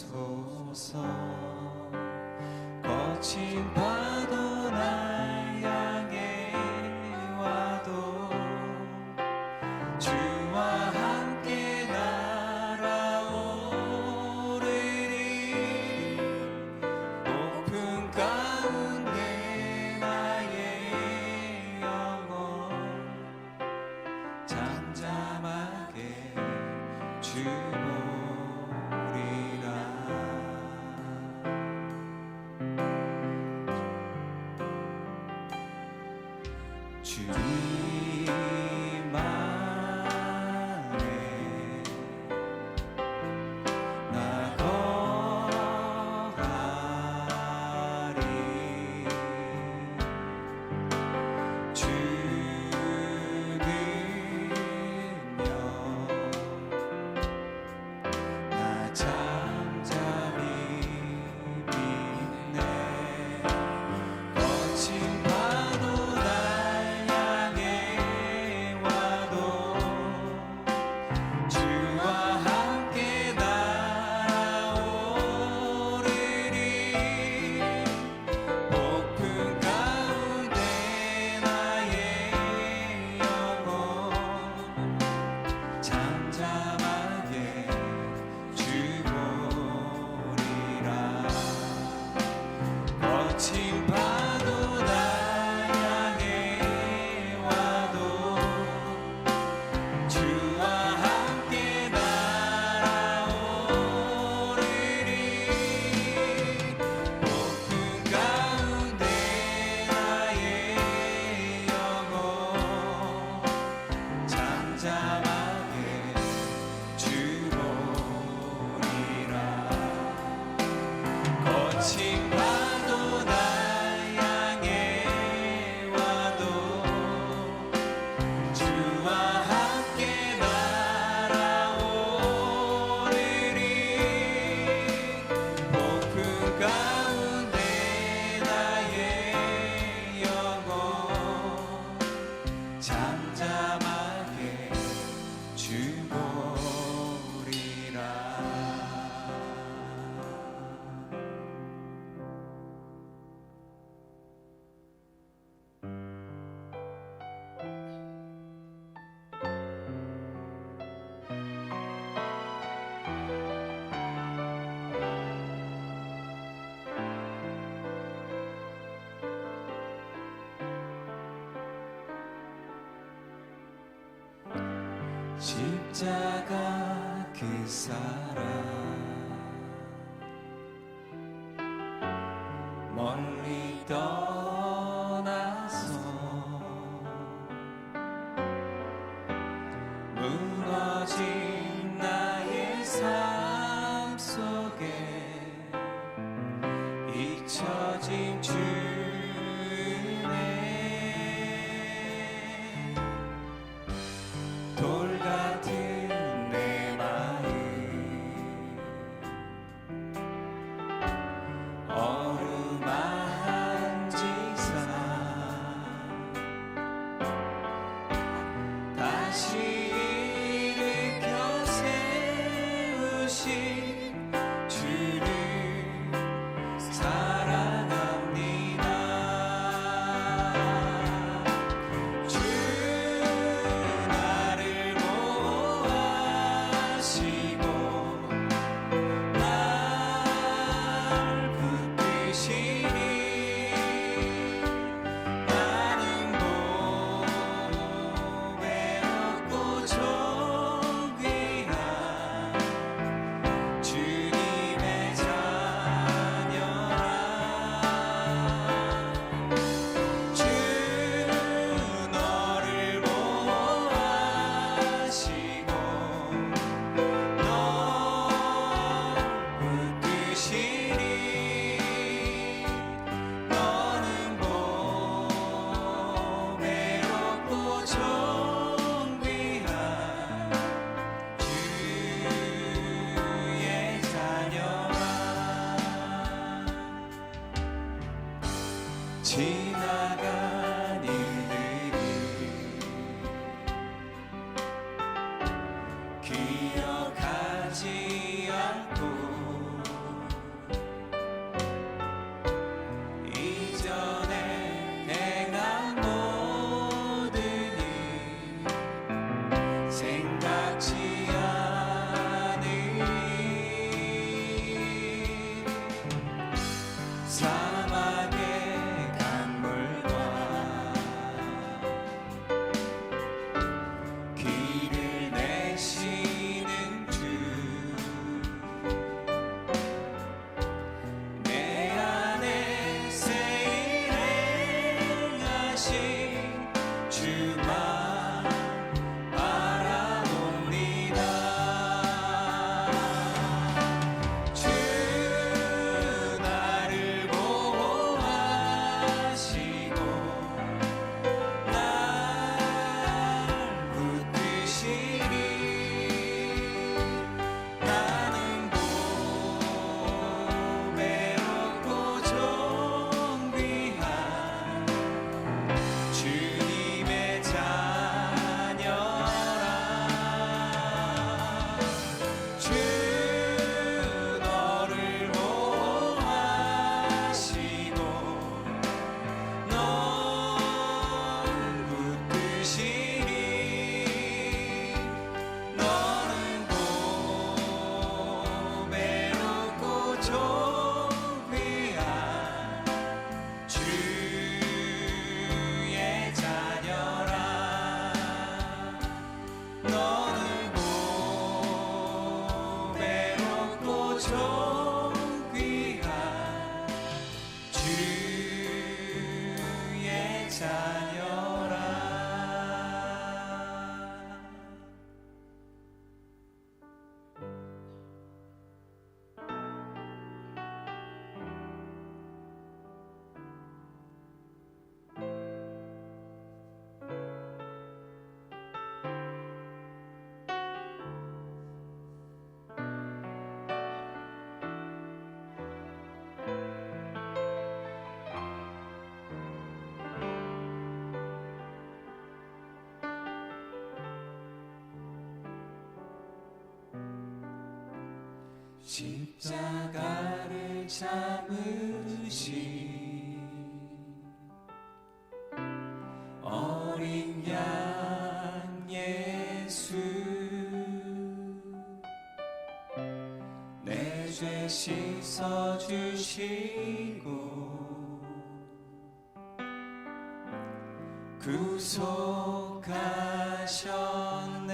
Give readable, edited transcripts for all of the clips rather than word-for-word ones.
품으소서. 거친 파도 날 향해 와도 주와 함께 날아오르리. 높은 가운데 나의 영혼 잠잠하게 주보리라. 주님 안에 나 거하리. 주는요 나 잠잠히 믿네. 거친 파도 날 향해 와도 주와 함께 날아오르리. 폭풍 가운데 나의 영혼 잠잠하게 주보리라. 거친 파도 날 향해 와도 주와 함께 날아오르리. 폭풍 가운데 나의 영혼 잠잠하게 주보리라. 거친 파도 날 향해 와도 주와 함께 날아오르리. 폭풍 가운데 나의 영혼 잠잠하게 주보리라. 십자가 그 사랑 멀리 떠나서 무너진 나의 삶 속에 잊혀진 주네. 돌 같은 내 마음 얼음 지나간 일들을 기억하지 않고 이전에 행한 모든 일 생각지 않으니 사막의 강물과 길을 내시는 주 내 안에 새 일 행하신 주만 바라봅니다. 주 나를 보호하시고 날 붙드시니 나는 보배롭고 존귀한 주님의 자녀라. 주 너를 보호하시고 넌 붙드시니 너는 보배롭고 존귀한 주의 자녀라. 너는 보배롭고 존귀한 주의 자녀라. 십자가를 참으신 어린 양 예수 내 죄 씻어주시고 구속하셨네.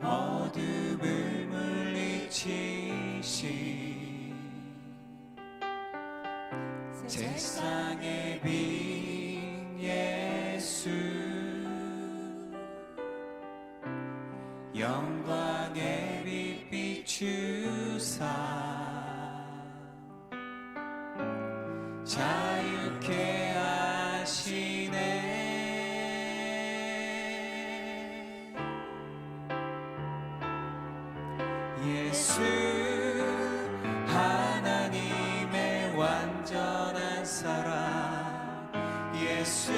어둠을 물리치신 세상의 빛 예수 영광의 빛 비추사 자유케 하시네. 예수 하나님의 완전한 사랑 예수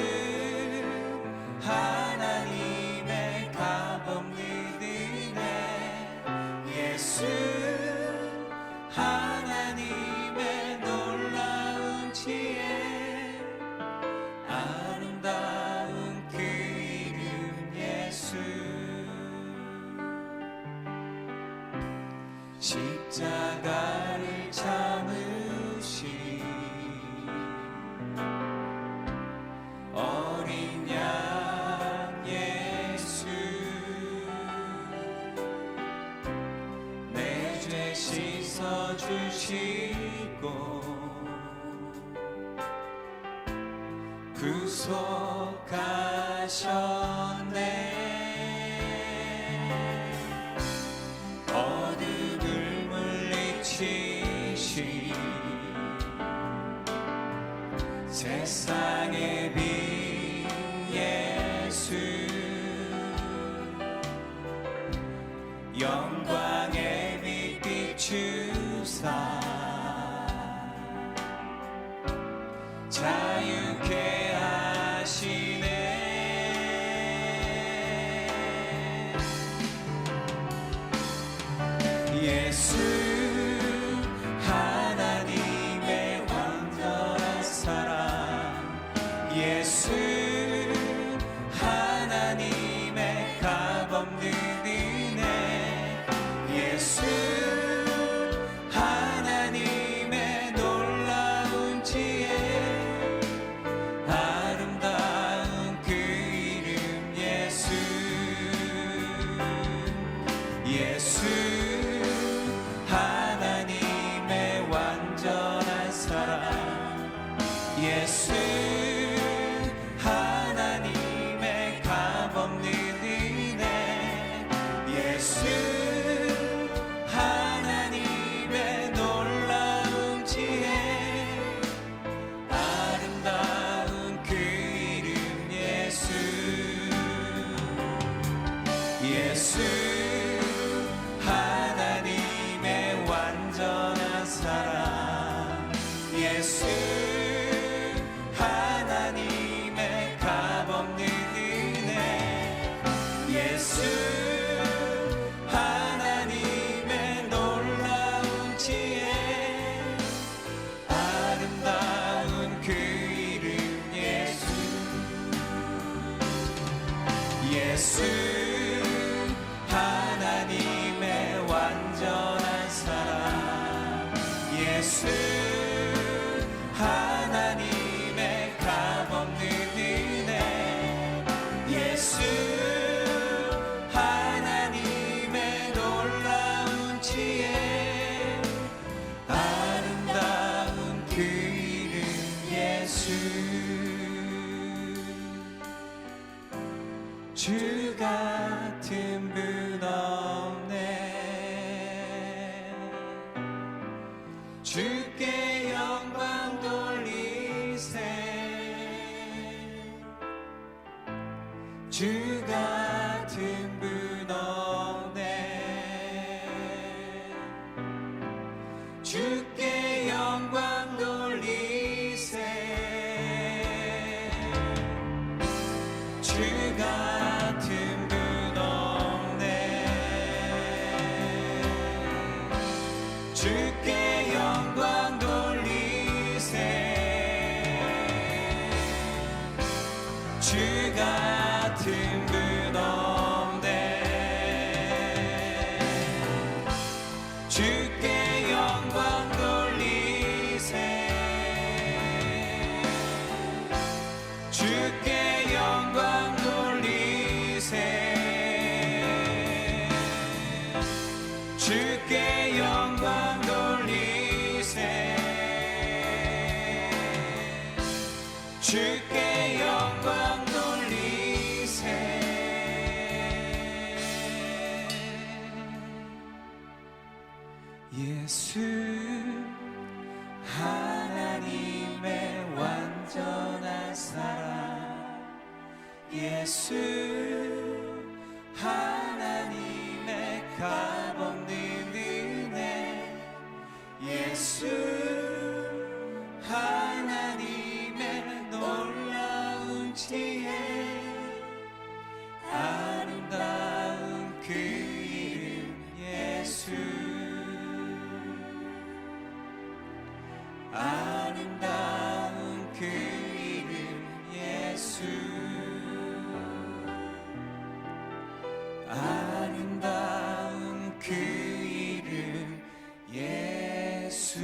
하나님의 값없는 은혜 예수 하나님의 놀라운 지혜 아름다운 그 이름 예수 십자가를 참으신 어린 양 예수 내 죄 씻어주시고 구속하셨네. 어둠을 물리치신 세상의 빛 예수 영광의 빛 비추사 예수 하나님의 완전한 사랑 예수 하나님의 값없는 은혜 예수 하나님의 놀라운 지혜 아름다운 그 이름 예수 예수 하나님의 완전한 사랑 예수 하나님의 값없는 은혜 예수 하나님의 놀라운 지혜 아름다운 그 이름 예수 예수 하나님의 완전한 사랑 예수 하나님의 값없는 은혜 예수 하나님의 놀라운 지혜 아름다운 그 이름 예수 예수 하나님의 완전한 사랑 예수 하나님의 값없는 은혜 예수 하나님의 놀라운 지혜 아름다운 그 이름 예수 주 같은 분 없네 주께 영광 돌리세 주 같은 분 없네 주께 영광 돌리세 주 같은 분 없네 주께 영광 돌리세 주 같은 분 없네 주께 영광 돌리세 주께 영광 돌리세 주께 영광 돌리세 주께 영광 돌리세 예수 하나님의 완전한 사랑 예수 하나님의 값없는 은혜 예수 하나님의 놀라운 지혜 아름다운 그 이름 예수 아름다운 그 이름 예수 아름다운 그 이름 예수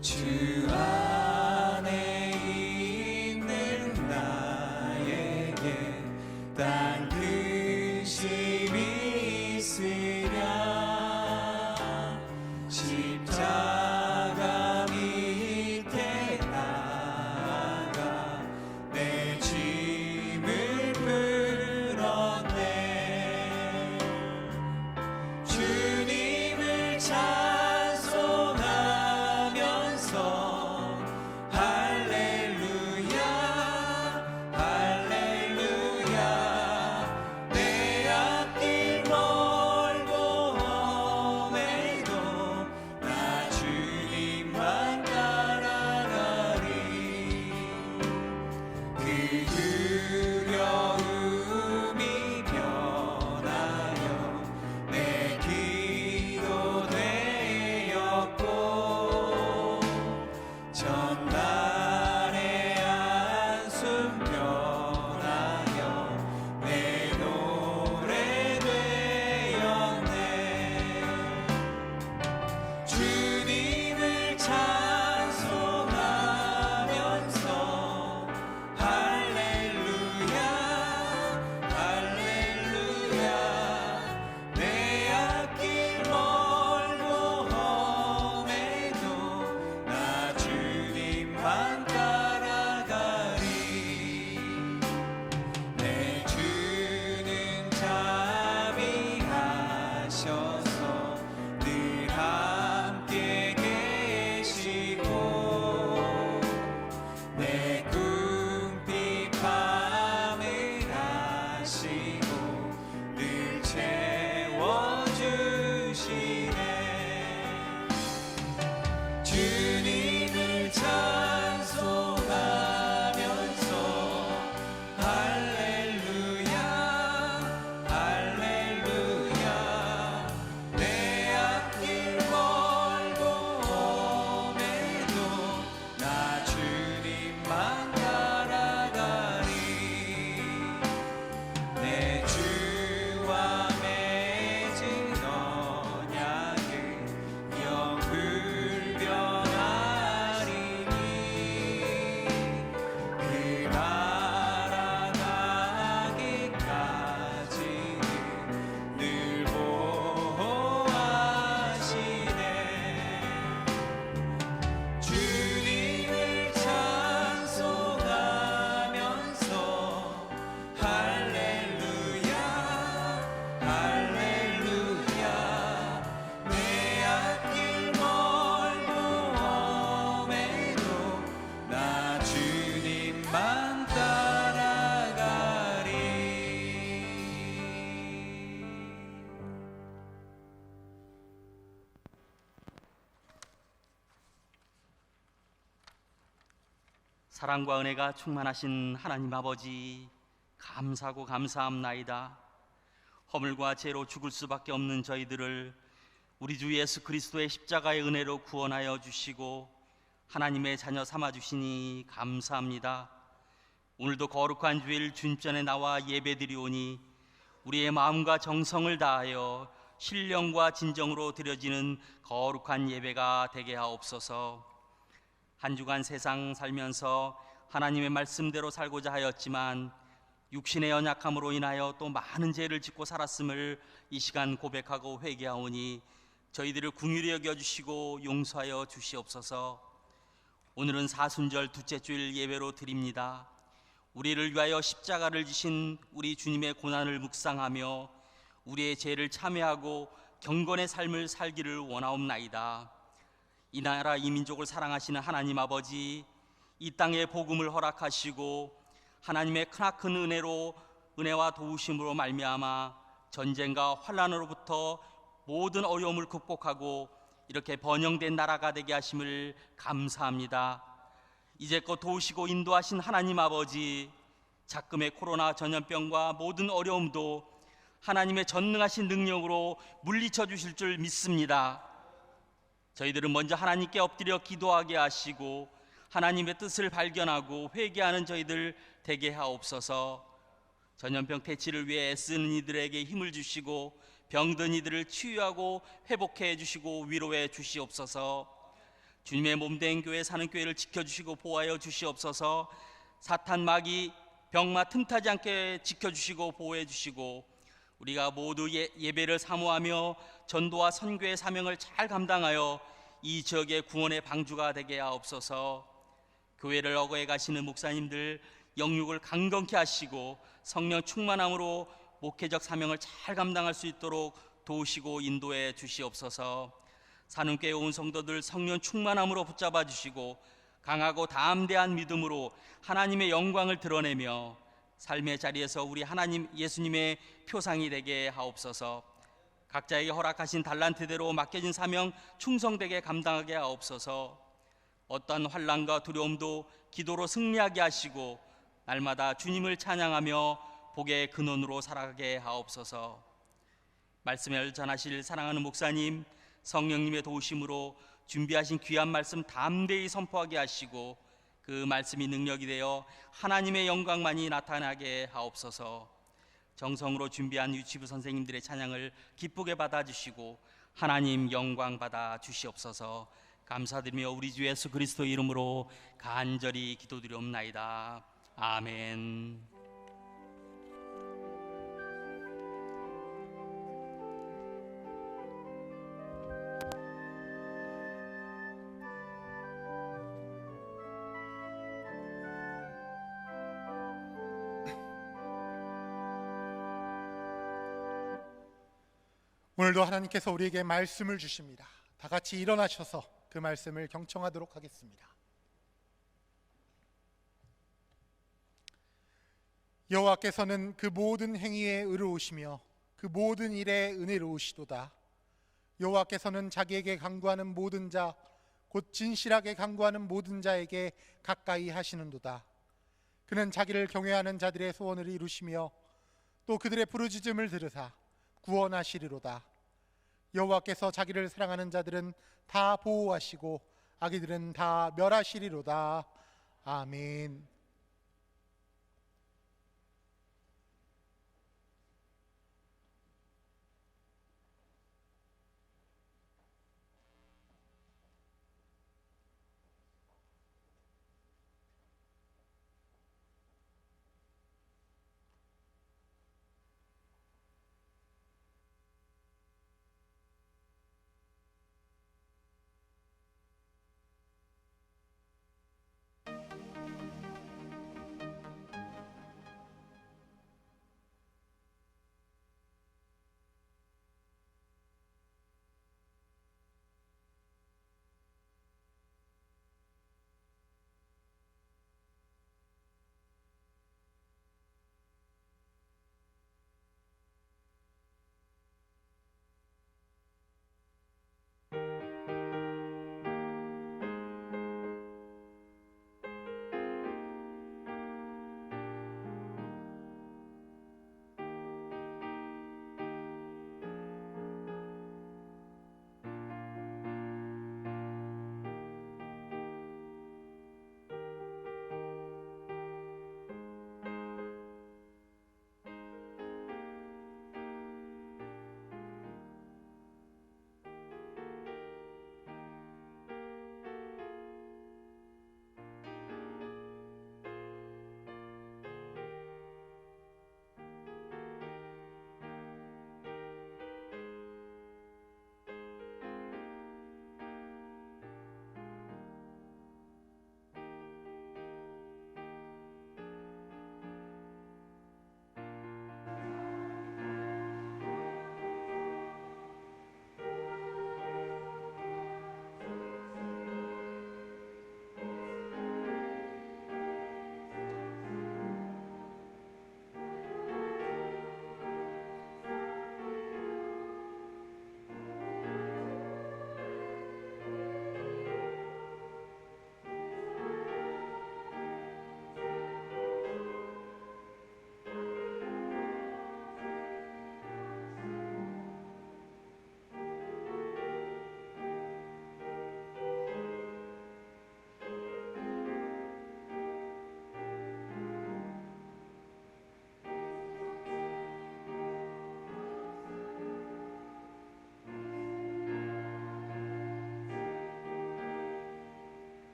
주 안에 있는 나에게 딴 근심이 있으랴 십자가 밑에 나가 내 짐을 풀었네 주님을 찬송하면서 할렐루야 할렐루야 사랑과 은혜가 충만하신 하나님 아버지, 감사하고 감사합나이다. 허물과 죄로 죽을 수밖에 없는 저희들을 우리 주 예수 그리스도의 십자가의 은혜로 구원하여 주시고 하나님의 자녀 삼아 주시니 감사합니다. 오늘도 거룩한 주일 주님전에 나와 예배드리오니 우리의 마음과 정성을 다하여 신령과 진정으로 드려지는 거룩한 예배가 되게 하옵소서. 한 주간 세상 살면서 하나님의 말씀대로 살고자 하였지만 육신의 연약함으로 인하여 또 많은 죄를 짓고 살았음을 이 시간 고백하고 회개하오니 저희들을 긍휼히 여겨주시고 용서하여 주시옵소서. 오늘은 사순절 둘째 주일 예배로 드립니다. 우리를 위하여 십자가를 지신 우리 주님의 고난을 묵상하며 우리의 죄를 참회하고 경건의 삶을 살기를 원하옵나이다. 이 나라 이 민족을 사랑하시는 하나님 아버지, 이 땅에 복음을 허락하시고 하나님의 크나큰 은혜로 은혜와 도우심으로 말미암아 전쟁과 환난으로부터 모든 어려움을 극복하고 이렇게 번영된 나라가 되게 하심을 감사합니다. 이제껏 도우시고 인도하신 하나님 아버지, 작금의 코로나 전염병과 모든 어려움도 하나님의 전능하신 능력으로 물리쳐 주실 줄 믿습니다. 저희들은 먼저 하나님께 엎드려 기도하게 하시고 하나님의 뜻을 발견하고 회개하는 저희들 되게 하옵소서. 전염병 퇴치를 위해 애쓰는 이들에게 힘을 주시고 병든 이들을 치유하고 회복해 주시고 위로해 주시옵소서. 주님의 몸된 교회 사는 교회를 지켜주시고 보호하여 주시옵소서. 사탄 마귀 병마 틈타지 않게 지켜주시고 보호해 주시고 우리가 모두 예배를 사모하며 전도와 선교의 사명을 잘 감당하여 이 지역의 구원의 방주가 되게 하옵소서. 교회를 어거해 가시는 목사님들 영육을 강건케 하시고 성령 충만함으로 목회적 사명을 잘 감당할 수 있도록 도우시고 인도해 주시옵소서. 산운교회 온 성도들 성령 충만함으로 붙잡아 주시고 강하고 담대한 믿음으로 하나님의 영광을 드러내며 삶의 자리에서 우리 하나님 예수님의 표상이 되게 하옵소서. 각자에게 허락하신 달란트대로 맡겨진 사명 충성되게 감당하게 하옵소서. 어떠한 환난과 두려움도 기도로 승리하게 하시고 날마다 주님을 찬양하며 복의 근원으로 살아가게 하옵소서. 말씀을 전하실 사랑하는 목사님, 성령님의 도우심으로 준비하신 귀한 말씀 담대히 선포하게 하시고 그 말씀이 능력이 되어 하나님의 영광만이 나타나게 하옵소서. 정성으로 준비한 유치부 선생님들의 찬양을 기쁘게 받아주시고 하나님 영광 받아 주시옵소서. 감사드리며 우리 주 예수 그리스도 이름으로 간절히 기도드리옵나이다. 아멘. 오늘도 하나님께서 우리에게 말씀을 주십니다. 다 같이 일어나셔서 그 말씀을 경청하도록 하겠습니다. 여호와께서는 그 모든 행위에 의로우시며 그 모든 일에 은혜로우시도다. 여호와께서는 자기에게 간구하는 모든 자 곧 진실하게 간구하는 모든 자에게 가까이 하시는도다. 그는 자기를 경외하는 자들의 소원을 이루시며 또 그들의 부르짖음을 들으사 구원하시리로다. 여호와께서 자기를 사랑하는 자들은 다 보호하시고 악인들은 다 멸하시리로다. 아멘.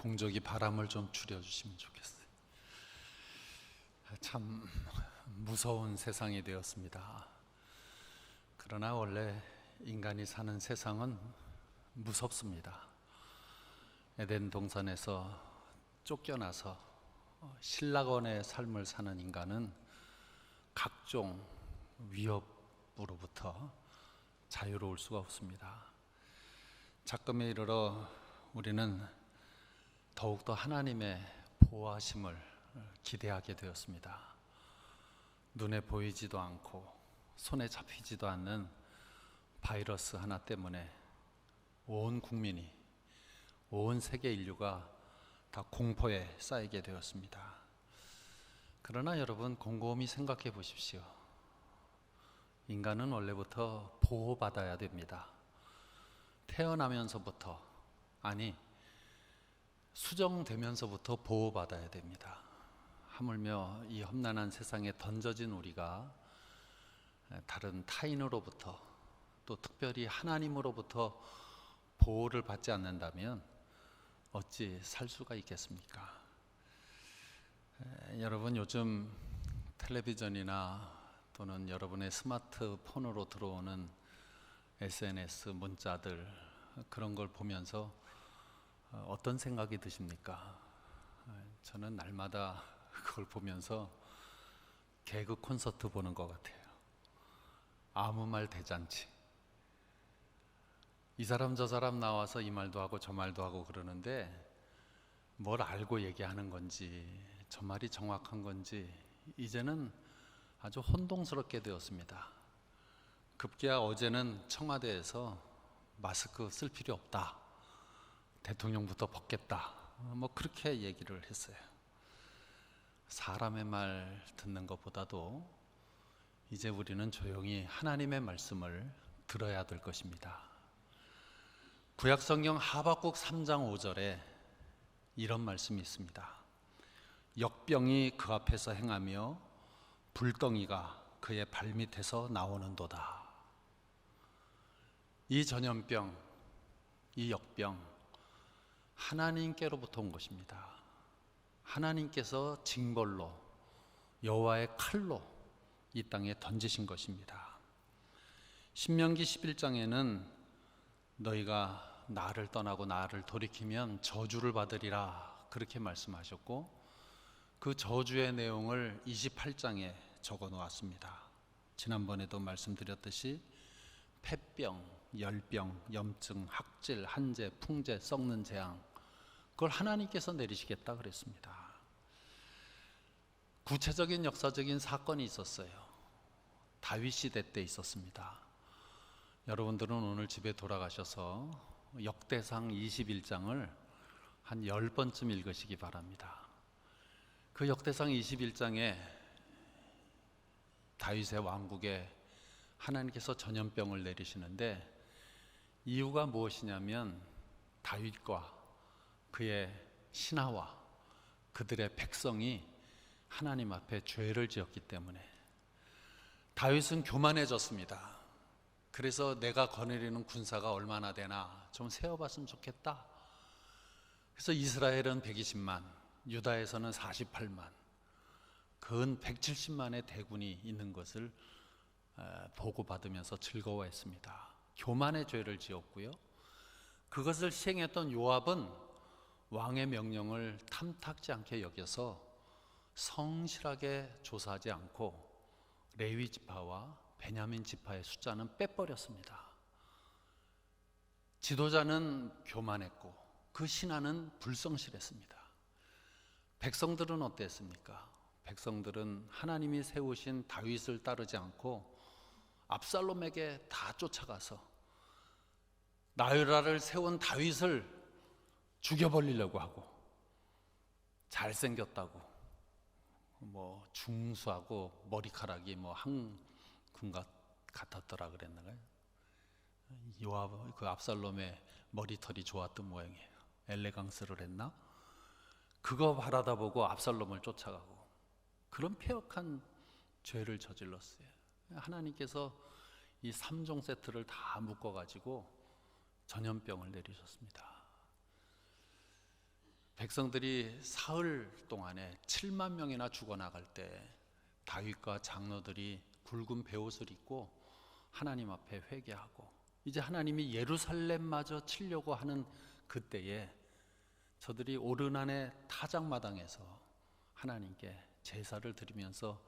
동족이 바람을 좀 줄여주시면 좋겠어요. 참 무서운 세상이 되었습니다. 그러나 원래 인간이 사는 세상은 무섭습니다. 에덴 동산에서 쫓겨나서 신락원의 삶을 사는 인간은 각종 위협으로부터 자유로울 수가 없습니다. 작금에 이르러 우리는 더욱더 하나님의 보호하심을 기대하게 되었습니다. 눈에 보이지도 않고 손에 잡히지도 않는 바이러스 하나 때문에 온 국민이, 온 세계 인류가 다 공포에 쌓이게 되었습니다. 그러나 여러분, 곰곰이 생각해 보십시오. 인간은 원래부터 보호받아야 됩니다. 태어나면서부터, 아니 수정되면서부터 보호받아야 됩니다. 하물며 이 험난한 세상에 던져진 우리가 다른 타인으로부터, 또 특별히 하나님으로부터 보호를 받지 않는다면 어찌 살 수가 있겠습니까? 여러분, 요즘 텔레비전이나 또는 여러분의 스마트폰으로 들어오는 SNS 문자들, 그런 걸 보면서 어떤 생각이 드십니까? 저는 날마다 그걸 보면서 개그 콘서트 보는 것 같아요. 아무 말 대잔치. 이 사람 저 사람 나와서 이 말도 하고 저 말도 하고 그러는데 뭘 알고 얘기하는 건지, 저 말이 정확한 건지 이제는 아주 혼동스럽게 되었습니다. 급기야 어제는 청와대에서 마스크 쓸 필요 없다, 대통령부터 벗겠다, 뭐 그렇게 얘기를 했어요. 사람의 말 듣는 것보다도 이제 우리는 조용히 하나님의 말씀을 들어야 될 것입니다. 구약성경 하박국 3장 5절에 이런 말씀이 있습니다. 역병이 그 앞에서 행하며 불덩이가 그의 발밑에서 나오는도다. 이 전염병, 이 역병, 하나님께로부터 온 것입니다. 하나님께서 징벌로, 여호와의 칼로 이 땅에 던지신 것입니다. 신명기 11장에는 너희가 나를 떠나고 나를 돌이키면 저주를 받으리라, 그렇게 말씀하셨고, 그 저주의 내용을 28장에 적어 놓았습니다. 지난번에도 말씀드렸듯이 폐병, 열병, 염증, 학질, 한재, 풍재, 썩는 재앙, 그걸 하나님께서 내리시겠다 그랬습니다. 구체적인 역사적인 사건이 있었어요. 다윗 시대 때 있었습니다. 여러분들은 오늘 집에 돌아가셔서 역대상 21장을 한 10번쯤 읽으시기 바랍니다. 그 역대상 21장에 다윗의 왕국에 하나님께서 전염병을 내리시는데 이유가 무엇이냐면 다윗과 그의 신하와 그들의 백성이 하나님 앞에 죄를 지었기 때문에. 다윗은 교만해졌습니다. 그래서 내가 거느리는 군사가 얼마나 되나 좀 세어봤으면 좋겠다. 그래서 이스라엘은 120만, 유다에서는 48만, 근 170만의 대군이 있는 것을 보고받으면서 즐거워했습니다. 교만의 죄를 지었고요. 그것을 시행했던 요압은 왕의 명령을 탐탁지 않게 여겨서 성실하게 조사하지 않고 레위 지파와 베냐민 지파의 숫자는 빼버렸습니다. 지도자는 교만했고 그 신하는 불성실했습니다. 백성들은 어땠습니까? 백성들은 하나님이 세우신 다윗을 따르지 않고 압살롬에게 다 쫓아가서 나요라를 세운 다윗을 죽여버리려고 하고, 잘생겼다고 뭐 중수하고 머리카락이 뭐 한 군각 같았더라 그랬나요? 요압, 그 압살롬의 머리털이 좋았던 모양이에요. 엘레강스를 했나? 그거 바라다 보고 압살롬을 쫓아가고, 그런 폐역한 죄를 저질렀어요. 하나님께서 이 3종 세트를 다 묶어가지고 전염병을 내리셨습니다. 백성들이 사흘 동안에 7만 명이나 죽어나갈 때 다윗과 장로들이 굵은 베옷을 입고 하나님 앞에 회개하고 이제 하나님이 예루살렘마저 치려고 하는 그때에 저들이 오르난의 타작마당에서 하나님께 제사를 드리면서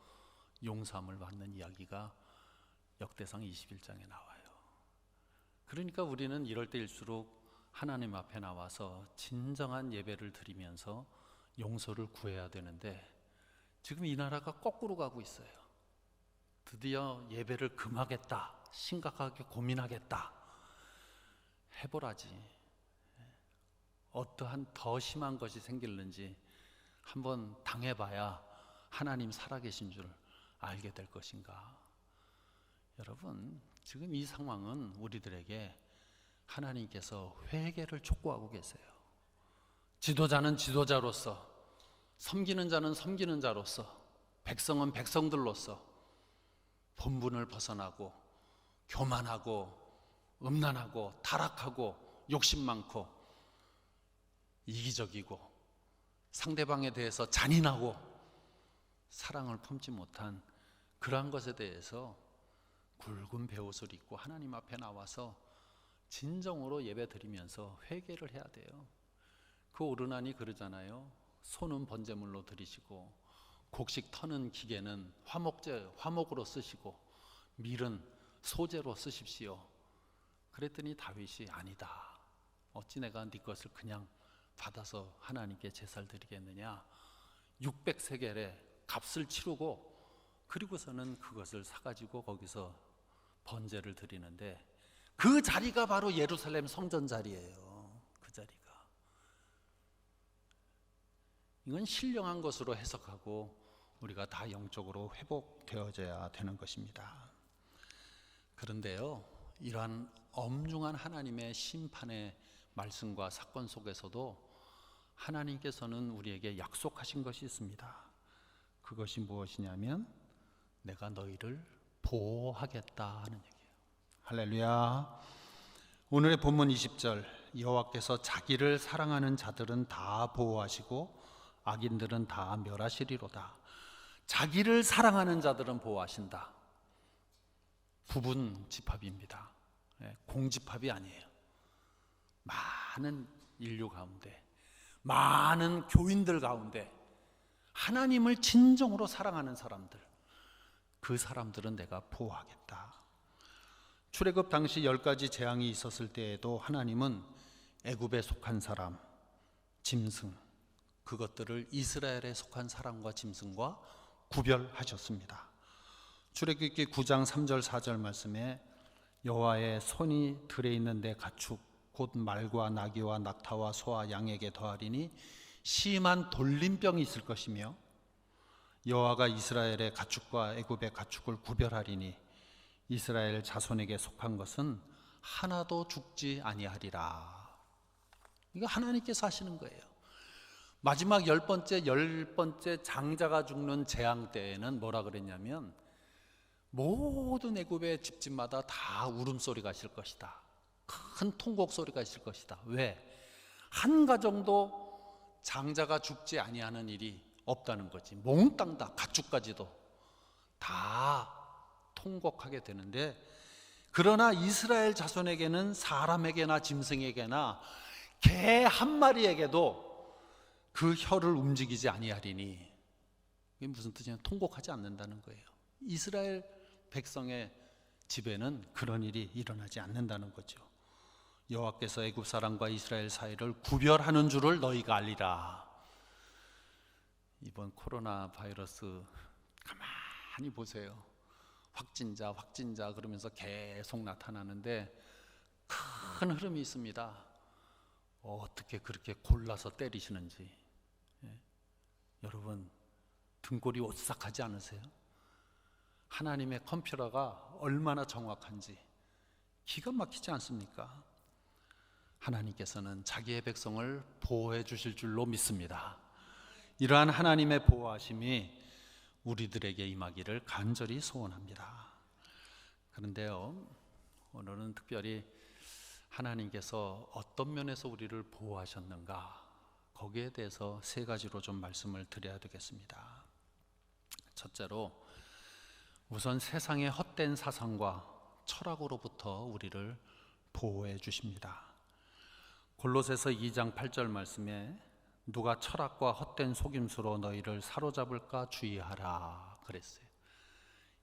용서함을 받는 이야기가 역대상 21장에 나와요. 그러니까 우리는 이럴 때일수록 하나님 앞에 나와서 진정한 예배를 드리면서 용서를 구해야 되는데 지금 이 나라가 거꾸로 가고 있어요. 드디어 예배를 금하겠다, 심각하게 고민하겠다, 해보라지. 어떠한 더 심한 것이 생길는지 한번 당해봐야 하나님 살아계신 줄 알게 될 것인가. 여러분, 지금 이 상황은 우리들에게 하나님께서 회개를 촉구하고 계세요. 지도자는 지도자로서, 섬기는 자는 섬기는 자로서, 백성은 백성들로서 본분을 벗어나고 교만하고 음란하고 타락하고 욕심 많고 이기적이고 상대방에 대해서 잔인하고 사랑을 품지 못한 그러한 것에 대해서 굵은 베옷을 입고 하나님 앞에 나와서 진정으로 예배드리면서 회개를 해야 돼요. 그 오르난이 그러잖아요. 소는 번제물로 드리시고 곡식 터는 기계는 화목으로 쓰시고 밀은 소재로 쓰십시오. 그랬더니 다윗이 아니다. 어찌 내가 네 것을 그냥 받아서 하나님께 제사를 드리겠느냐. 600세겔의 값을 치르고 그리고서는 그것을 사가지고 거기서 번제를 드리는데 그 자리가 바로 예루살렘 성전 자리예요. 그 자리가. 이건 신령한 것으로 해석하고 우리가 다 영적으로 회복되어져야 되는 것입니다. 그런데요, 이러한 엄중한 하나님의 심판의 말씀과 사건 속에서도 하나님께서는 우리에게 약속하신 것이 있습니다. 그것이 무엇이냐면 내가 너희를 보호하겠다 하는 얘기예요. 할렐루야. 오늘의 본문 20절, 여호와께서 자기를 사랑하는 자들은 다 보호하시고 악인들은 다 멸하시리로다. 자기를 사랑하는 자들은 보호하신다. 부분 집합입니다. 공집합이 아니에요. 많은 인류 가운데, 많은 교인들 가운데 하나님을 진정으로 사랑하는 사람들, 그 사람들은 내가 보호하겠다. 출애굽 당시 10가지 재앙이 있었을 때에도 하나님은 애굽에 속한 사람, 짐승, 그것들을 이스라엘에 속한 사람과 짐승과 구별하셨습니다. 출애굽기 9장 3절 4절 말씀에 여호와의 손이 들에 있는 내 가축 곧 말과 나귀와 낙타와 소와 양에게 더하리니 심한 돌림병이 있을 것이며 여호와가 이스라엘의 가축과 애굽의 가축을 구별하리니 이스라엘 자손에게 속한 것은 하나도 죽지 아니하리라. 이거 하나님께서 하시는 거예요. 마지막 10번째 장자가 죽는 재앙 때에는 뭐라 그랬냐면 모든 애굽의 집집마다 다 울음소리가 있을 것이다. 큰 통곡 소리가 있을 것이다. 왜? 한 가정도 장자가 죽지 아니하는 일이 없다는 거지. 몽땅 다 가축까지도 다 통곡하게 되는데, 그러나 이스라엘 자손에게는 사람에게나 짐승에게나 개 한 마리에게도 그 혀를 움직이지 아니하리니, 이게 무슨 뜻이냐면 통곡하지 않는다는 거예요. 이스라엘 백성의 집에는 그런 일이 일어나지 않는다는 거죠. 여호와께서 애굽 사람과 이스라엘 사이를 구별하는 줄을 너희가 알리라. 이번 코로나 바이러스 가만히 보세요. 확진자 그러면서 계속 나타나는데 큰 흐름이 있습니다. 어떻게 그렇게 골라서 때리시는지. 여러분, 등골이 오싹하지 않으세요? 하나님의 컴퓨터가 얼마나 정확한지 기가 막히지 않습니까? 하나님께서는 자기의 백성을 보호해 주실 줄로 믿습니다. 이러한 하나님의 보호하심이 우리들에게 임하기를 간절히 소원합니다. 그런데요, 오늘은 특별히 하나님께서 어떤 면에서 우리를 보호하셨는가, 거기에 대해서 세 가지로 좀 말씀을 드려야 되겠습니다. 첫째로, 우선 세상의 헛된 사상과 철학으로부터 우리를 보호해 주십니다. 골로새서 2장 8절 말씀에 누가 철학과 헛된 속임수로 너희를 사로잡을까 주의하라 그랬어요.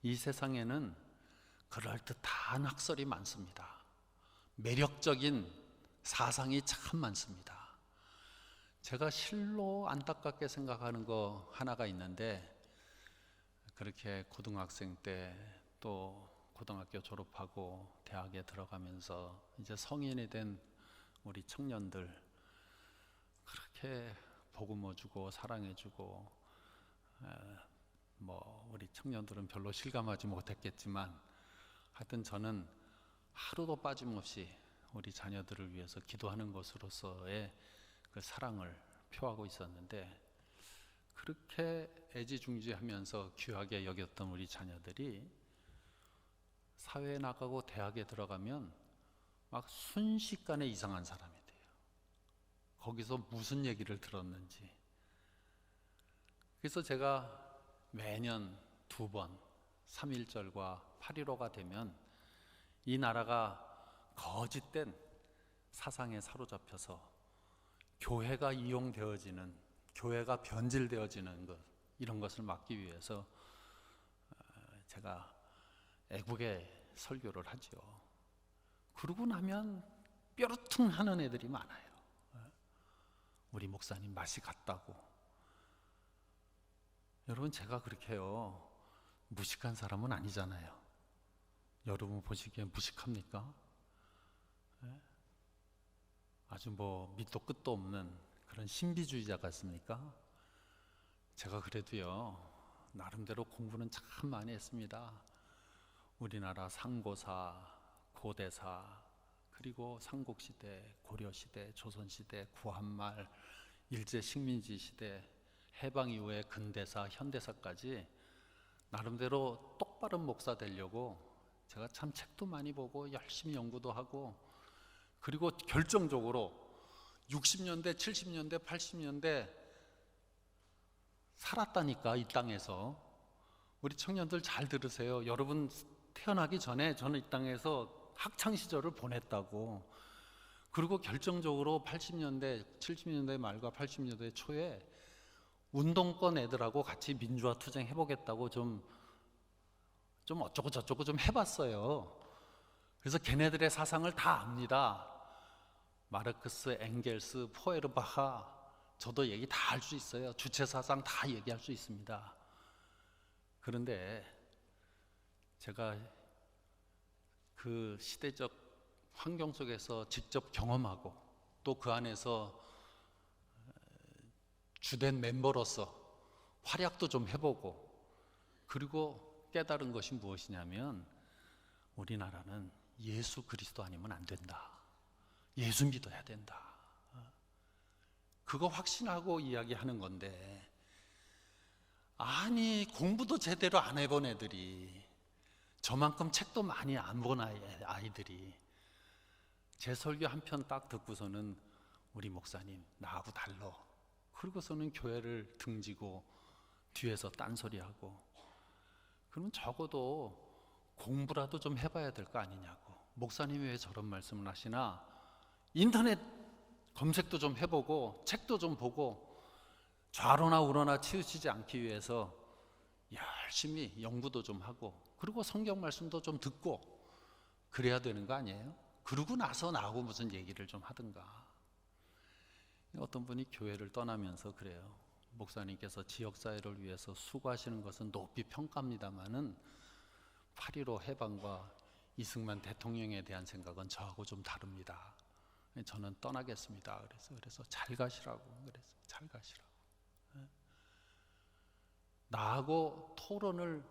이 세상에는 그럴듯한 학설이 많습니다. 매력적인 사상이 참 많습니다. 제가 실로 안타깝게 생각하는 거 하나가 있는데, 그렇게 고등학생 때 또 고등학교 졸업하고 대학에 들어가면서 이제 성인이 된 우리 청년들 그렇게 복음어주고 사랑해주고, 뭐 우리 청년들은 별로 실감하지 못했겠지만 하여튼 저는 하루도 빠짐없이 우리 자녀들을 위해서 기도하는 것으로서의 그 사랑을 표하고 있었는데, 그렇게 애지중지하면서 귀하게 여겼던 우리 자녀들이 사회에 나가고 대학에 들어가면 막 순식간에 이상한 사람이 돼요. 거기서 무슨 얘기를 들었는지. 그래서 제가 매년 2번 3.1절과 8.15가 되면 이 나라가 거짓된 사상에 사로잡혀서 교회가 이용되어지는, 교회가 변질되어지는 것, 이런 것을 막기 위해서 제가 애국의 설교를 하죠. 그러고 나면 뾰루퉁 하는 애들이 많아요. 우리 목사님 맛이 갔다고. 여러분, 제가 그렇게요 무식한 사람은 아니잖아요. 여러분 보시기에 무식합니까? 아주 뭐 밑도 끝도 없는 그런 신비주의자 같습니까? 제가 그래도요 나름대로 공부는 참 많이 했습니다. 우리나라 상고사, 고대사, 그리고 삼국시대, 고려시대, 조선시대, 구한말, 일제식민지 시대, 해방 이후의 근대사, 현대사까지 나름대로 똑바른 목사 되려고 제가 참 책도 많이 보고 열심히 연구도 하고, 그리고 결정적으로 60년대, 70년대, 80년대 살았다니까, 이 땅에서. 우리 청년들 잘 들으세요. 여러분 태어나기 전에 저는 이 땅에서 학창시절을 보냈다고. 그리고 결정적으로 80년대, 70년대 말과 80년대 초에 운동권 애들하고 같이 민주화 투쟁 해보겠다고 좀 어쩌고 저쩌고 좀 해봤어요. 그래서 걔네들의 사상을 다 압니다. 마르크스, 엥겔스, 포에르바하, 저도 얘기 다 할 수 있어요. 주체사상 다 얘기할 수 있습니다. 그런데 제가 그 시대적 환경 속에서 직접 경험하고 또 그 안에서 주된 멤버로서 활약도 좀 해보고, 그리고 깨달은 것이 무엇이냐면 우리나라는 예수 그리스도 아니면 안 된다. 예수 믿어야 된다. 그거 확신하고 이야기하는 건데, 아니 공부도 제대로 안 해본 애들이, 저만큼 책도 많이 안 본 아이들이 제 설교 한 편 딱 듣고서는 우리 목사님 나하고 달러, 그러고서는 교회를 등지고 뒤에서 딴소리하고, 그러면 적어도 공부라도 좀 해봐야 될 거 아니냐고. 목사님이 왜 저런 말씀을 하시나, 인터넷 검색도 좀 해보고 책도 좀 보고 좌로나 우로나 치우치지 않기 위해서 열심히 연구도 좀 하고, 그리고 성경 말씀도 좀 듣고 그래야 되는 거 아니에요? 그러고 나서 나하고 무슨 얘기를 좀 하든가. 어떤 분이 교회를 떠나면서 그래요. 목사님께서 지역사회를 위해서 수고하시는 것은 높이 평가합니다마는 8.15 해방과 이승만 대통령에 대한 생각은 저하고 좀 다릅니다. 저는 떠나겠습니다. 그래서 잘 가시라고. 그래서 잘 가시라고. 나하고 토론을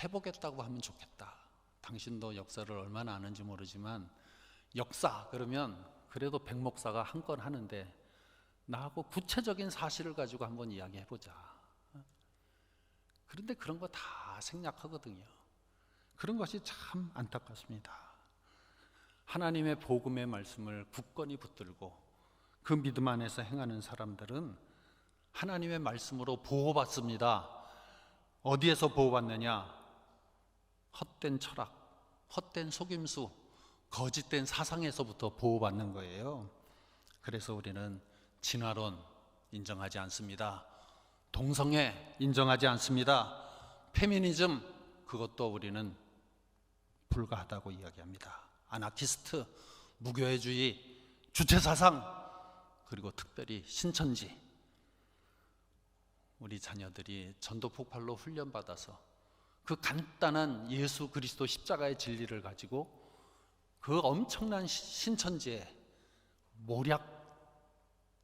해보겠다고 하면 좋겠다. 당신도 역사를 얼마나 아는지 모르지만 역사 그러면 그래도 백 목사가 한 건 하는데 나하고 구체적인 사실을 가지고 한번 이야기해보자. 그런데 그런 거 다 생략하거든요. 그런 것이 참 안타깝습니다. 하나님의 복음의 말씀을 굳건히 붙들고 그 믿음 안에서 행하는 사람들은 하나님의 말씀으로 보호받습니다. 어디에서 보호받느냐? 헛된 철학, 헛된 속임수, 거짓된 사상에서부터 보호받는 거예요. 그래서 우리는 진화론 인정하지 않습니다. 동성애 인정하지 않습니다. 페미니즘, 그것도 우리는 불가하다고 이야기합니다. 아나키스트, 무교회주의, 주체사상, 그리고 특별히 신천지. 우리 자녀들이 전도 폭발로 훈련받아서 그 간단한 예수 그리스도 십자가의 진리를 가지고 그 엄청난 신천지에 모략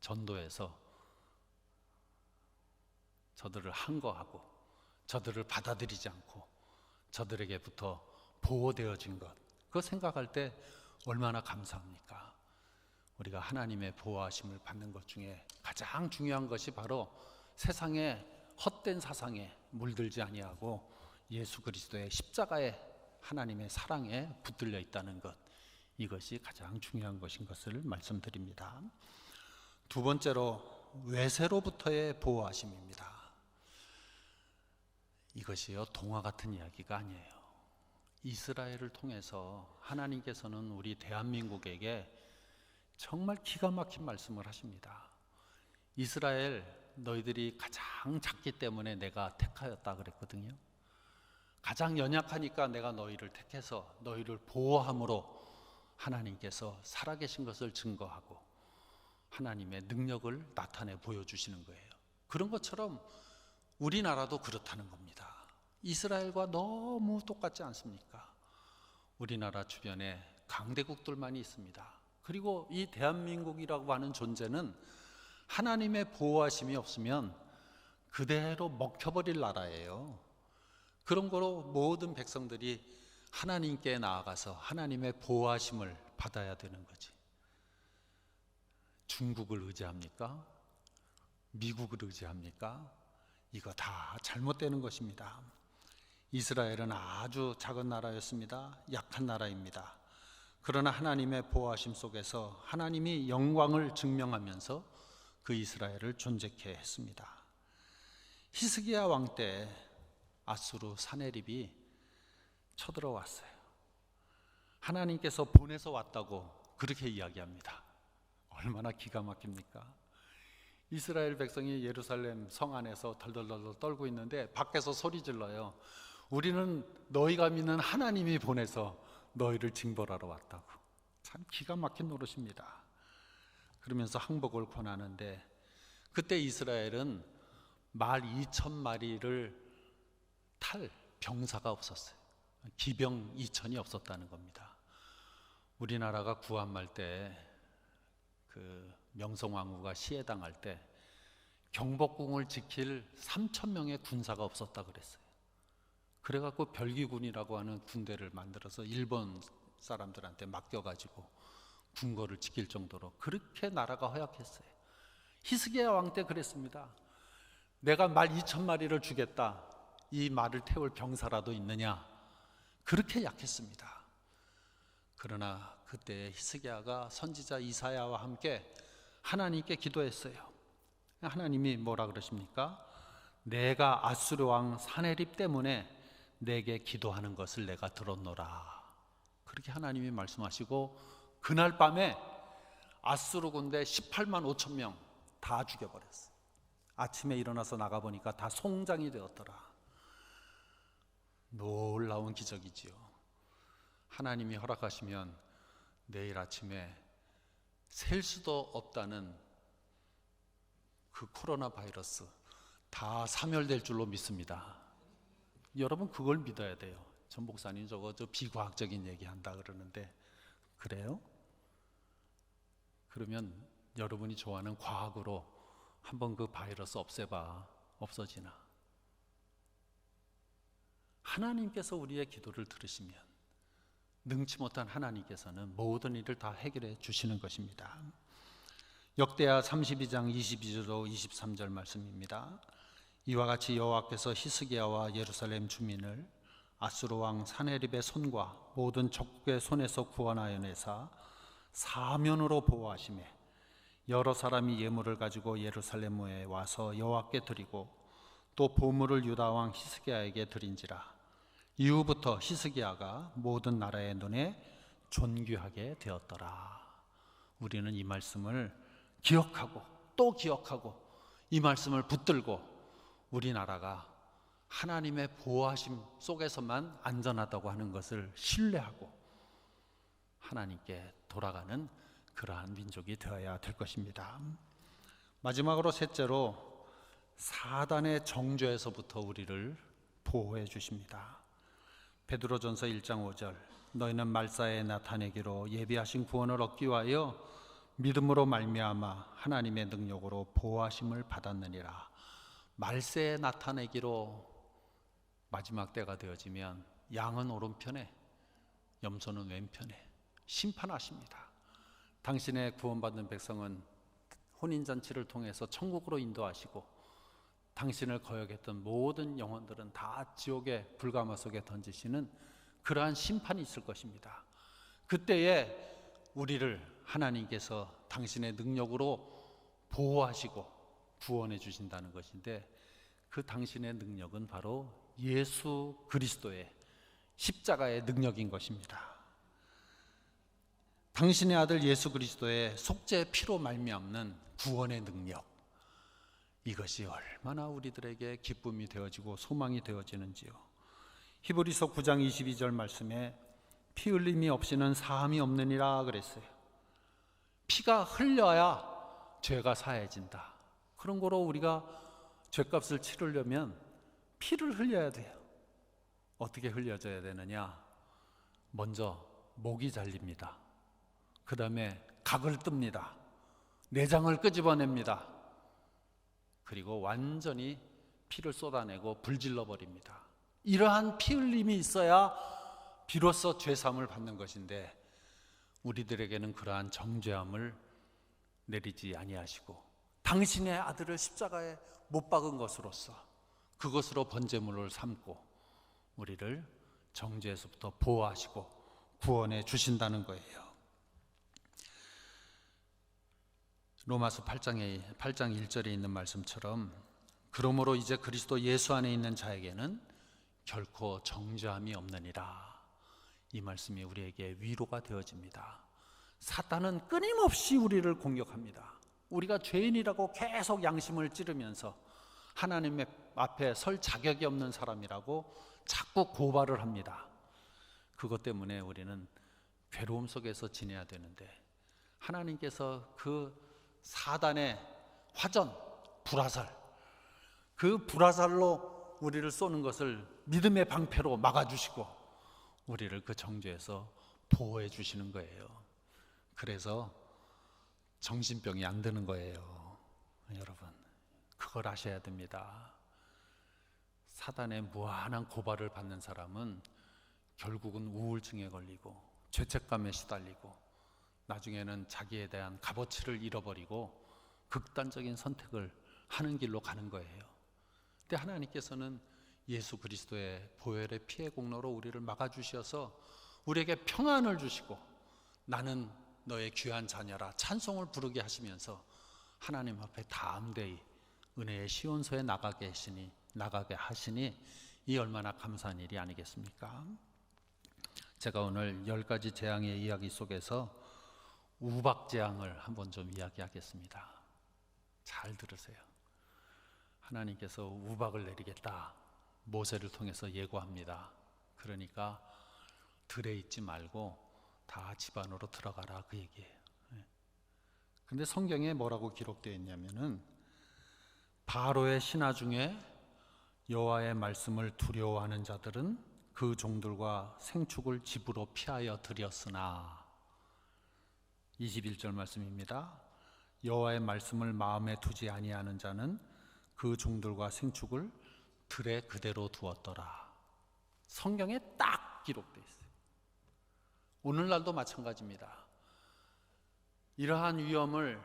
전도해서 저들을 항거하고 저들을 받아들이지 않고 저들에게부터 보호되어진 것, 그거 생각할 때 얼마나 감사합니까? 우리가 하나님의 보호하심을 받는 것 중에 가장 중요한 것이 바로 세상의 헛된 사상에 물들지 아니하고 예수 그리스도의 십자가에 하나님의 사랑에 붙들려 있다는 것, 이것이 가장 중요한 것인 것을 말씀드립니다. 두 번째로 외세로부터의 보호하심입니다. 이것이요, 동화 같은 이야기가 아니에요. 이스라엘을 통해서 하나님께서는 우리 대한민국에게 정말 기가 막힌 말씀을 하십니다. 이스라엘, 너희들이 가장 작기 때문에 내가 택하였다 그랬거든요. 가장 연약하니까 내가 너희를 택해서 너희를 보호함으로 하나님께서 살아계신 것을 증거하고 하나님의 능력을 나타내 보여주시는 거예요. 그런 것처럼 우리나라도 그렇다는 겁니다. 이스라엘과 너무 똑같지 않습니까? 우리나라 주변에 강대국들만이 있습니다. 그리고 이 대한민국이라고 하는 존재는 하나님의 보호하심이 없으면 그대로 먹혀버릴 나라예요. 그런 거로 모든 백성들이 하나님께 나아가서 하나님의 보호하심을 받아야 되는 거지. 중국을 의지합니까? 미국을 의지합니까? 이거 다 잘못되는 것입니다. 이스라엘은 아주 작은 나라였습니다. 약한 나라입니다. 그러나 하나님의 보호하심 속에서 하나님이 영광을 증명하면서 그 이스라엘을 존재케 했습니다. 히스기야 왕 때 아수르 사네립이 쳐들어왔어요. 하나님께서 보내서 왔다고 그렇게 이야기합니다. 얼마나 기가 막힙니까? 이스라엘 백성이 예루살렘 성 안에서 덜덜덜 떨고 있는데 밖에서 소리 질러요. 우리는 너희가 믿는 하나님이 보내서 너희를 징벌하러 왔다고. 참 기가 막힌 노릇입니다. 그러면서 항복을 권하는데 그때 이스라엘은 말 2,000마리를 탈 병사가 없었어요. 기병 2,000이 없었다는 겁니다. 우리나라가 구한말 때 그 명성황후가 시해당할 때 경복궁을 지킬 3,000명의 군사가 없었다 그랬어요. 그래갖고 별기군이라고 하는 군대를 만들어서 일본 사람들한테 맡겨가지고 궁궐을 지킬 정도로 그렇게 나라가 허약했어요. 히스기야 왕 때 그랬습니다. 내가 말 2,000마리를 주겠다. 이 말을 태울 병사라도 있느냐? 그렇게 약했습니다. 그러나 그때 히스기야가 선지자 이사야와 함께 하나님께 기도했어요. 하나님이 뭐라 그러십니까? 내가 아수르 왕 사네립 때문에 내게 기도하는 것을 내가 들었노라. 그렇게 하나님이 말씀하시고 그날 밤에 아수르 군대 18만 5천 명 다 죽여버렸어요. 아침에 일어나서 나가보니까 다 송장이 되었더라. 놀라운 기적이지요. 하나님이 허락하시면 내일 아침에 셀 수도 없다는 그 코로나 바이러스 다 사멸될 줄로 믿습니다. 여러분 그걸 믿어야 돼요. 전 목사님 저거 비과학적인 얘기한다 그러는데 그래요? 그러면 여러분이 좋아하는 과학으로 한번 그 바이러스 없애봐. 없어지나? 하나님께서 우리의 기도를 들으시면 능치 못한 하나님께서는 모든 일을 다 해결해 주시는 것입니다. 역대하 32장 22절로 23절 말씀입니다. 이와 같이 여호와께서 히스기야와 예루살렘 주민을 아수르 왕 사네립의 손과 모든 적국의 손에서 구원하여 내사 사면으로 보호하시매 여러 사람이 예물을 가지고 예루살렘에 와서 여호와께 드리고 또 보물을 유다 왕 히스기야에게 드린지라. 이후부터 히스기야가 모든 나라의 눈에 존귀하게 되었더라. 우리는 이 말씀을 기억하고 또 기억하고 이 말씀을 붙들고 우리나라가 하나님의 보호하심 속에서만 안전하다고 하는 것을 신뢰하고 하나님께 돌아가는 그러한 민족이 되어야 될 것입니다. 마지막으로 셋째로 사단의 정죄에서부터 우리를 보호해 주십니다. 베드로전서 1장 5절 너희는 말사에 나타내기로 예비하신 구원을 얻기 위하여 믿음으로 말미암아 하나님의 능력으로 보호하심을 받았느니라. 말세에 나타내기로 마지막 때가 되어지면 양은 오른편에 염소는 왼편에 심판하십니다. 당신의 구원받는 백성은 혼인잔치를 통해서 천국으로 인도하시고 당신을 거역했던 모든 영혼들은 다 지옥의 불가마 속에 던지시는 그러한 심판이 있을 것입니다. 그때에 우리를 하나님께서 당신의 능력으로 보호하시고 구원해 주신다는 것인데 그 당신의 능력은 바로 예수 그리스도의 십자가의 능력인 것입니다. 당신의 아들 예수 그리스도의 속죄의 피로 말미암는 구원의 능력, 이것이 얼마나 우리들에게 기쁨이 되어지고 소망이 되어지는지요. 히브리서 9장 22절 말씀에 피 흘림이 없이는 사함이 없느니라 그랬어요. 피가 흘려야 죄가 사해진다. 그런 거로 우리가 죄값을 치르려면 피를 흘려야 돼요. 어떻게 흘려져야 되느냐? 먼저 목이 잘립니다. 그 다음에 각을 뜹니다. 내장을 끄집어냅니다. 그리고 완전히 피를 쏟아내고 불질러 버립니다. 이러한 피 흘림이 있어야 비로소 죄사함을 받는 것인데 우리들에게는 그러한 정죄함을 내리지 아니하시고 당신의 아들을 십자가에 못 박은 것으로서 그것으로 번제물을 삼고 우리를 정죄에서부터 보호하시고 구원해 주신다는 거예요. 로마서 8장 1절에 있는 말씀처럼 그러므로 이제 그리스도 예수 안에 있는 자에게는 결코 정죄함이 없느니라. 이 말씀이 우리에게 위로가 되어집니다. 사탄은 끊임없이 우리를 공격합니다. 우리가 죄인이라고 계속 양심을 찌르면서 하나님 앞에 설 자격이 없는 사람이라고 자꾸 고발을 합니다. 그것 때문에 우리는 괴로움 속에서 지내야 되는데 하나님께서 그 사단의 화전, 불화살, 그 불화살로 우리를 쏘는 것을 믿음의 방패로 막아주시고 우리를 그 정죄에서 보호해 주시는 거예요. 그래서 정신병이 안 드는 거예요. 여러분, 그걸 아셔야 됩니다. 사단의 무한한 고발을 받는 사람은 결국은 우울증에 걸리고 죄책감에 시달리고 나중에는 자기에 대한 값어치를 잃어버리고 극단적인 선택을 하는 길로 가는 거예요. 근데 하나님께서는 예수 그리스도의 보혈의 피의 공로로 우리를 막아주셔서 우리에게 평안을 주시고 나는 너의 귀한 자녀라 찬송을 부르게 하시면서 하나님 앞에 담대히 은혜의 시온소에 나가게 하시니 이 얼마나 감사한 일이 아니겠습니까? 제가 오늘 10가지 재앙의 이야기 속에서 우박재앙을 한번 좀 이야기하겠습니다. 잘 들으세요. 하나님께서 우박을 내리겠다 모세를 통해서 예고합니다. 그러니까 들에 있지 말고 다 집 안으로 들어가라 그 얘기예요. 근데 성경에 뭐라고 기록되어 있냐면은 바로의 신하 중에 여호와의 말씀을 두려워하는 자들은 그 종들과 생축을 집으로 피하여 들였으나 21절 말씀입니다. 여호와의 말씀을 마음에 두지 아니하는 자는 그 종들과 생축을 들에 그대로 두었더라. 성경에 딱 기록되어 있어요. 오늘날도 마찬가지입니다. 이러한 위험을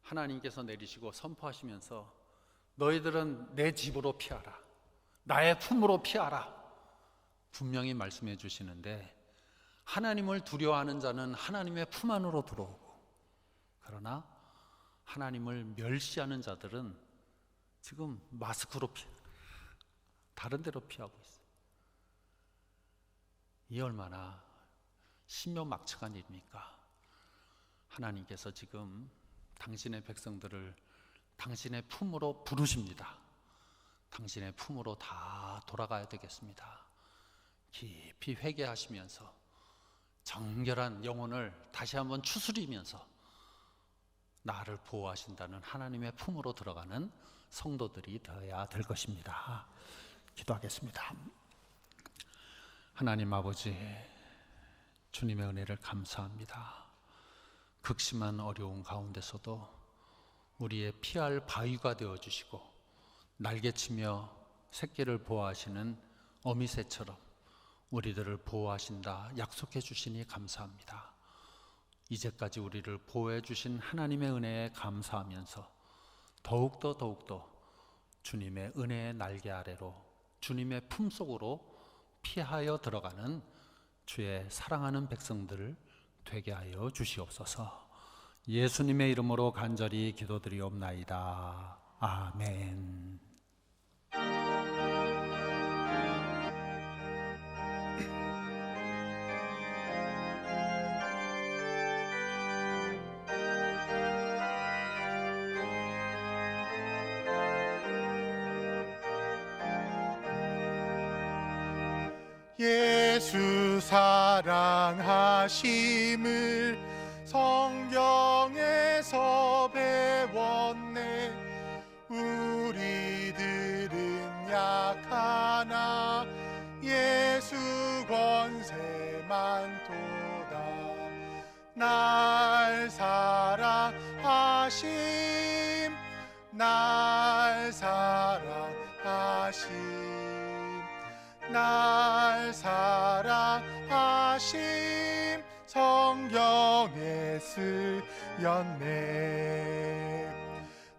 하나님께서 내리시고 선포하시면서 너희들은 내 집으로 피하라, 나의 품으로 피하라 분명히 말씀해 주시는데 하나님을 두려워하는 자는 하나님의 품 안으로 들어오고 그러나 하나님을 멸시하는 자들은 지금 마스크로 다른 데로 피하고 있어요. 이 얼마나 신묘막측한 일입니까? 하나님께서 지금 당신의 백성들을 당신의 품으로 부르십니다. 당신의 품으로 다 돌아가야 되겠습니다. 깊이 회개하시면서 정결한 영혼을 다시 한번 추스리면서 나를 보호하신다는 하나님의 품으로 들어가는 성도들이 되어야 될 것입니다. 기도하겠습니다. 하나님 아버지, 주님의 은혜를 감사합니다. 극심한 어려움 가운데서도 우리의 피할 바위가 되어주시고 날개치며 새끼를 보호하시는 어미새처럼 우리들을 보호하신다 약속해 주시니 감사합니다. 이제까지 우리를 보호해 주신 하나님의 은혜에 감사하면서 더욱더 주님의 은혜의 날개 아래로 주님의 품속으로 피하여 들어가는 주의 사랑하는 백성들 되게 하여 주시옵소서. 예수님의 이름으로 간절히 기도드리옵나이다. 아멘. 예수 사랑하심을 성경에서 배웠네. 우리들은 약하나 예수 권세만 도다. 날 사랑하심, 날 사랑하심, 날 사랑하심 성경에 쓰였네.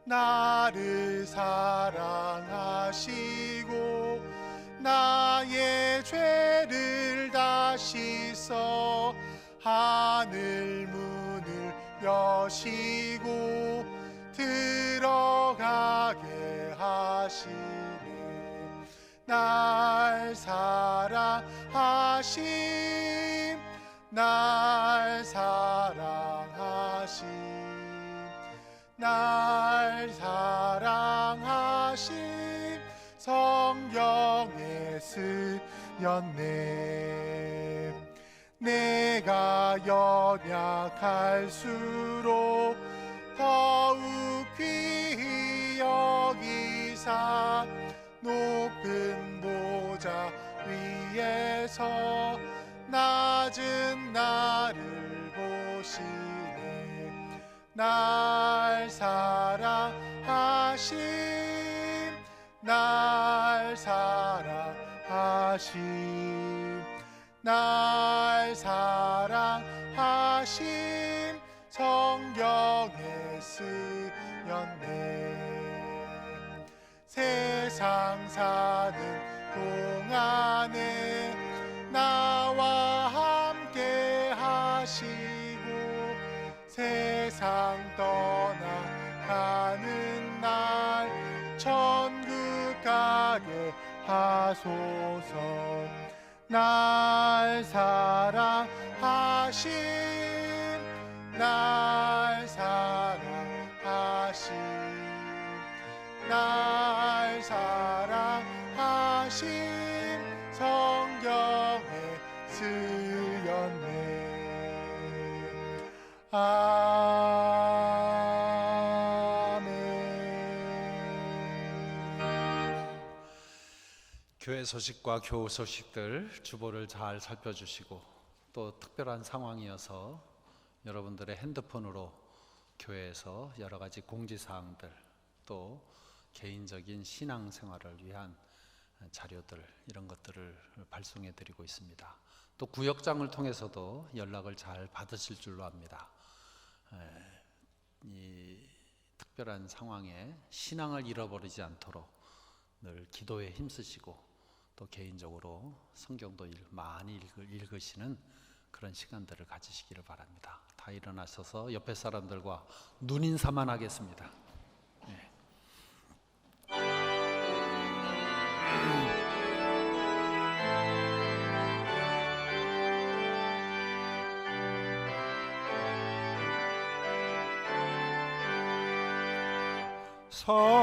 나를 사랑하시고 나의 죄를 다시 써 하늘 문을 여시고 들어가게 하시네. 날 사랑하심, 날 사랑하심, 날 사랑하심 성경에 쓰였네. 내가 연약할수록 더욱 귀히 여기사 높은 보좌 위에서 낮은 나를 보시네. 날 사랑하심, 날 사랑하심, 날 사랑하심 성경에 쓰였네. 세상 사는 동안에 나와 함께 하시고 세상 떠나가는 날 천국 가게 하소서. 날 사랑하심, 날 사랑하심, 날 사랑하심 성경에 쓰였네. 아멘. 교회 소식과 교우 소식들 주보를 잘 살펴주시고 또 특별한 상황이어서 여러분들의 핸드폰으로 교회에서 여러 가지 공지사항들 또 개인적인 신앙생활을 위한 자료들 이런 것들을 발송해 드리고 있습니다. 또 구역장을 통해서도 연락을 잘 받으실 줄로 압니다. 이 특별한 상황에 신앙을 잃어버리지 않도록 늘 기도에 힘쓰시고 또 개인적으로 성경도 많이 읽으시는 그런 시간들을 가지시기를 바랍니다. 다 일어나셔서 옆에 사람들과 눈인사만 하겠습니다. 네.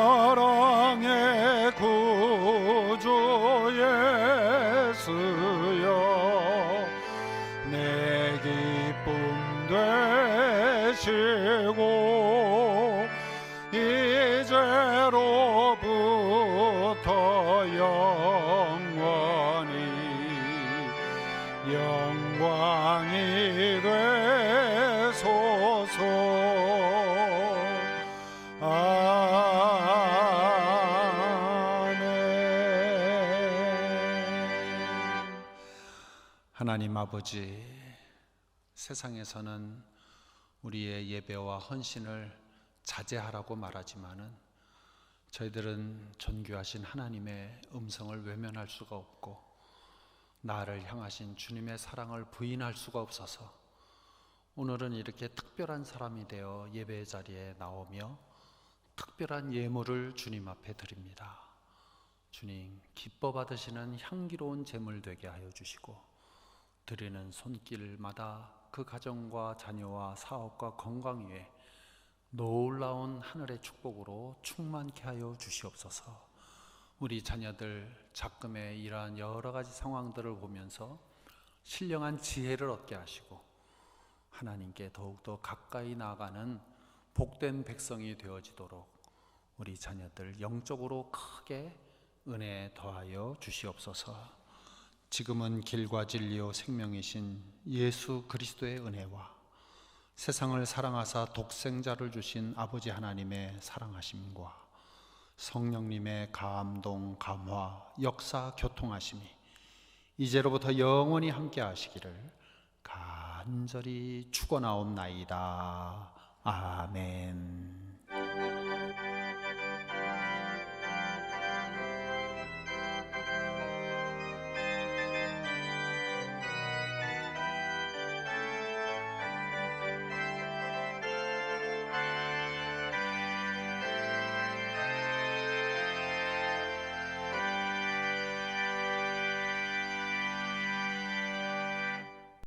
사랑의 구주 예수여, 내 기쁨 되시고 이제로부터 영원히 되소서. 하나님 아버지, 세상에서는 우리의 예배와 헌신을 자제하라고 말하지만은 저희들은 존귀하신 하나님의 음성을 외면할 수가 없고 나를 향하신 주님의 사랑을 부인할 수가 없어서 오늘은 이렇게 특별한 사람이 되어 예배 자리에 나오며 특별한 예물을 주님 앞에 드립니다. 주님, 기뻐 받으시는 향기로운 제물 되게 하여 주시고 드리는 손길마다 그 가정과 자녀와 사업과 건강 위에 놀라운 하늘의 축복으로 충만케 하여 주시옵소서. 우리 자녀들 작금에 이러한 여러 가지 상황들을 보면서 신령한 지혜를 얻게 하시고 하나님께 더욱더 가까이 나아가는 복된 백성이 되어지도록 우리 자녀들 영적으로 크게 은혜 더하여 주시옵소서. 지금은 길과 진리요 생명이신 예수 그리스도의 은혜와 세상을 사랑하사 독생자를 주신 아버지 하나님의 사랑하심과 성령님의 감동, 감화, 역사, 교통하심이 이제로부터 영원히 함께 하시기를 간절히 축원하옵나이다. 아멘.